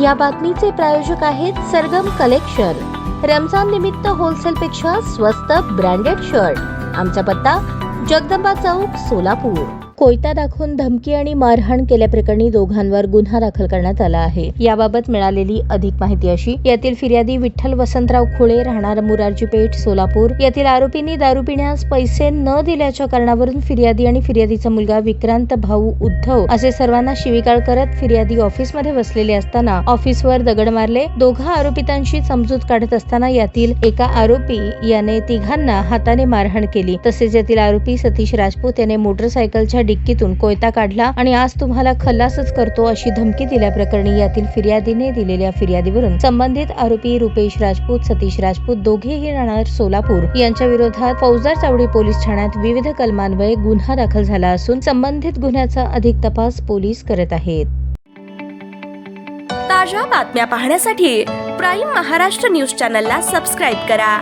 या बातमीचे प्रायोजक आहेत सरगम कलेक्शन। रमजान निमित्त होलसेल पेक्षा स्वस्त ब्रँडेड शर्ट। आमचा पत्ता जगदंबा चौक, सोलापूर। कोयता दाखवून धमकी आणि मारहाण केल्याप्रकरणी दोघांवर गुन्हा दाखल करण्यात आला आहे। याबाबत मिळालेली अधिक माहिती अशी, यातील फिर्यादी विठ्ठल वसंतराव खुळे, राहणार मुरारजी पेठ, सोलापूर यातील आरोपींनी दारू पिण्यास पैसे न दिल्याच्या कारणावरून फिर्यादी आणि फिर्यादीचा मुलगा विक्रांत भाऊ उद्धव असे सर्वांना शिवीगाळ करत फिर्यादी ऑफिसमध्ये बसलेले असताना ऑफिसवर दगड मारले। दोघा आरोपितांशी समजूत काढत असताना यातील एका आरोपी याने तिघांना हाताने मारहाण केली। तसेच यातील आरोपी सतीश राजपूत याने मोटरसायकलच्या डिक्कीतून कोयता काढला आणि आज तुम्हाला खल्लासच करतो अशी धमकी दिल्याप्रकरणी यातील फिर्यादीने दिलेल्या फिर्यादीवरून संबंधित आरोपी रुपेश राजपूत, सतीश राजपूत दोघेही राहणार सोलापूर यांच्या विरोधात फौजदार चावडी पोलीस ठाण्यात विविध कलमान्वये गुन्हा दाखल झाला असून संबंधित गुन्ह्याचा अधिक तपास पोलीस करत आहेत। ताज्या बातम्या पाहण्यासाठी प्राईम महाराष्ट्र न्यूज चॅनलला सबस्क्राईब करा।